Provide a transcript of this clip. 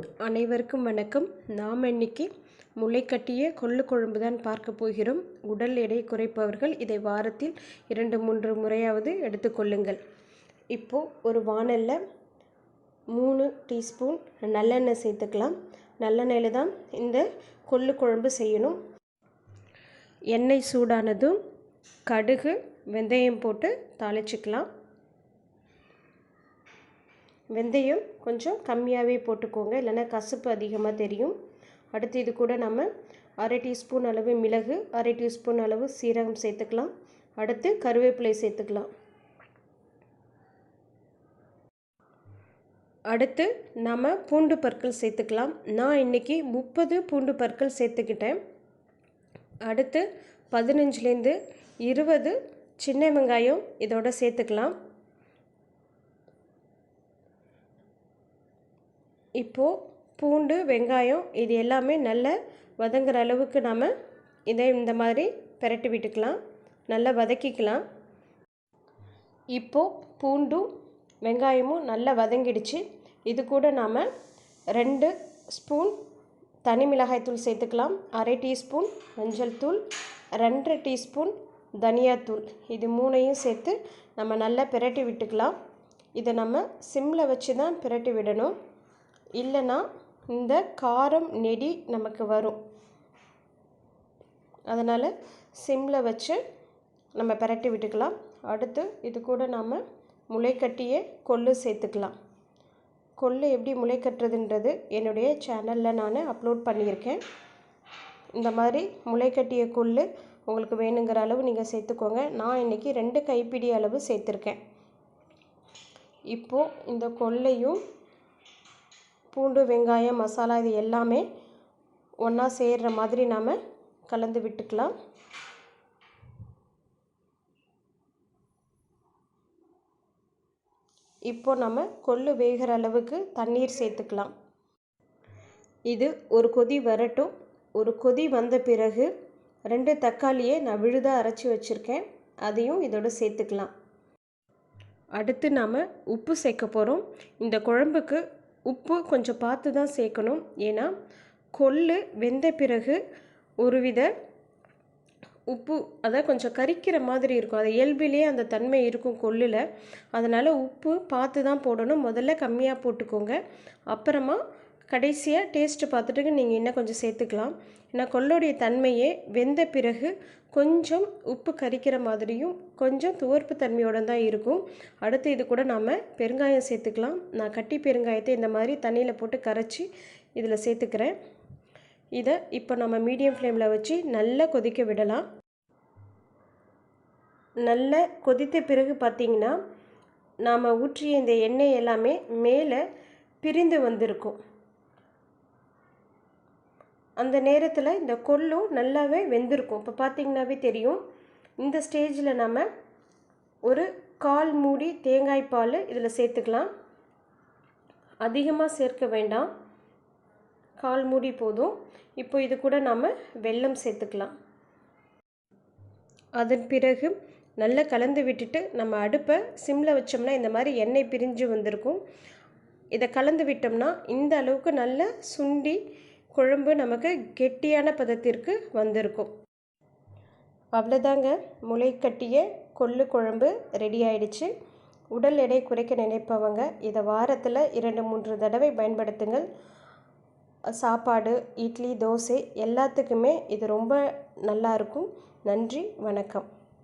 அனைவருக்கும் வணக்கம். நாம் இன்னைக்கு முளைக்கட்டிய கொள்ளு குழம்பு தான் பார்க்க போகிறோம். உடல் எடை குறைப்பவர்கள் இதை வாரத்தில் 2-3 முறையாவது எடுத்துக்கொள்ளுங்கள். இப்போது ஒரு வாணலில் 3 டீஸ்பூன் நல்லெண்ணெய் சேர்த்துக்கலாம். நல்லெண்ணெயில் தான் இந்த கொள்ளு குழம்பு செய்யணும். எண்ணெய் சூடானதும் கடுகு வெந்தயம் போட்டு தாளிச்சிக்கலாம். வெந்தயம் கொஞ்சம் கம்மியாகவே போட்டுக்கோங்க, இல்லைன்னா கசப்பு அதிகமாக தெரியும். அடுத்து இது கூட நம்ம 1/2 டீஸ்பூன் அளவு மிளகு, 1/2 டீஸ்பூன் அளவு சீரகம் சேர்த்துக்கலாம். அடுத்து கருவேப்பிலை சேர்த்துக்கலாம். அடுத்து நம்ம பூண்டு பற்கள் சேர்த்துக்கலாம். நான் இன்றைக்கி 30 பூண்டு பற்கள் சேர்த்துக்கிட்டேன். அடுத்து 15லேருந்து 20 சின்ன வெங்காயம் இதோட சேர்த்துக்கலாம். இப்போது பூண்டு வெங்காயம் இது எல்லாமே நல்ல வதங்குற அளவுக்கு நாம் இதை இந்த மாதிரி பிரட்டி விட்டுக்கலாம், நல்லா வதக்கிக்கலாம். இப்போது பூண்டும் வெங்காயமும் நல்லா வதங்கிடுச்சு. இது கூட நாம் 2 ஸ்பூன் தனி மிளகாய்த்தூள் சேர்த்துக்கலாம். 1/2 டீஸ்பூன் மஞ்சள் தூள், 2 டீஸ்பூன் தனியாத்தூள், இது 3ஐயும் சேர்த்து நம்ம நல்லா பிரட்டி விட்டுக்கலாம். இதை நம்ம சிம்மில் வச்சு தான் பிரட்டி விடணும், இல்லைன்னா இந்த காரம் நெடி நமக்கு வரும். அதனால் சிம்மில் வச்சு நம்ம பிரட்டி விட்டுக்கலாம். அடுத்து இது கூட நாம் முளைக்கட்டிய கொள்ளு சேர்த்துக்கலாம். கொள்ளு எப்படி முளைக்கட்டுறதுன்றது என்னுடைய சேனலில் நான் அப்லோட் பண்ணியிருக்கேன். இந்த மாதிரி முளைக்கட்டிய கொள்ளு உங்களுக்கு வேணுங்கிற அளவு நீங்கள் சேர்த்துக்கோங்க. நான் இன்றைக்கி 2 கைப்பிடி அளவு சேர்த்துருக்கேன். இப்போது இந்த கொள்ளையும் பூண்டு வெங்காயம் மசாலா இது எல்லாமே ஒன்றா சேர்கிற மாதிரி நாம் கலந்து விட்டுக்கலாம். இப்போ நம்ம கொள்ளு வேகிற அளவுக்கு தண்ணீர் சேர்த்துக்கலாம். இது ஒரு கொதி வரட்டும். ஒரு கொதி வந்த பிறகு 2 தக்காளியை நான் விழுதாக அரைச்சி வச்சுருக்கேன், அதையும் இதோட சேர்த்துக்கலாம். அடுத்து நாம் உப்பு சேர்க்க போகிறோம். இந்த குழம்புக்கு உப்பு கொஞ்சம் பார்த்து தான் சேர்க்கணும், ஏன்னா கொள்ளு வெந்த பிறகு ஒருவித உப்பு அதை கொஞ்சம் கரிக்கிற மாதிரி இருக்கும். அது இயல்பிலே அந்த தன்மை இருக்கும் கொள்ளில். அதனால் உப்பு பார்த்து தான் போடணும். முதல்ல கம்மியாக போட்டுக்கோங்க, அப்புறமா கடைசியாக டேஸ்ட்டு பார்த்துட்டு நீங்கள் இன்னும் கொஞ்சம் சேர்த்துக்கலாம். ஏன்னா கொள்ளுடைய தன்மையே வெந்த பிறகு கொஞ்சம் உப்பு கரிக்கிற மாதிரியும் கொஞ்சம் துவர்ப்பு தன்மையோடு தான் இருக்கும். அடுத்து இது கூட நாம் பெருங்காயம் சேர்த்துக்கலாம். நான் கட்டி பெருங்காயத்தை இந்த மாதிரி தண்ணியில் போட்டு கரைச்சி இதில் சேர்த்துக்கிறேன். இதை இப்போ நம்ம மீடியம் ஃப்ளேமில் வச்சு நல்லா கொதிக்க விடலாம். நல்லா கொதித்த பிறகு பார்த்திங்கன்னா நாம் ஊற்றிய இந்த எண்ணெய் எல்லாமே மேலே பிரிந்து வந்திருக்கும். அந்த நேரத்தில் இந்த கொள்ளும் நல்லாவே வெந்திருக்கும். இப்போ பார்த்திங்கனாவே தெரியும். இந்த ஸ்டேஜில் நம்ம ஒரு 1/4 மூடி தேங்காய் பால் இதில் சேர்த்துக்கலாம். அதிகமாக சேர்க்க வேண்டாம், 1/4 மூடி போதும். இப்போ இது கூட நாம் வெல்லம் சேர்த்துக்கலாம். அதன் பிறகு நல்லா கலந்து விட்டுட்டு நம்ம அடுப்பை சிம்மில் வச்சோம்னா இந்த மாதிரி எண்ணெய் பிரிஞ்சு வந்திருக்கும். இதை கலந்து விட்டோம்னா இந்த அளவுக்கு நல்லா சுண்டி குழம்பு நமக்கு கெட்டியான பதத்திற்கு வந்திருக்கும். அவ்வளோதாங்க, முளைக்கட்டிய கொள்ளு குழம்பு ரெடி ஆயிடுச்சு. உடல் எடை குறைக்க நினைப்பவங்க இதை வாரத்தில் 2-3 தடவை பயன்படுத்துங்கள். சாப்பாடு, இட்லி, தோசை எல்லாத்துக்குமே இது ரொம்ப நல்லாயிருக்கும். நன்றி, வணக்கம்.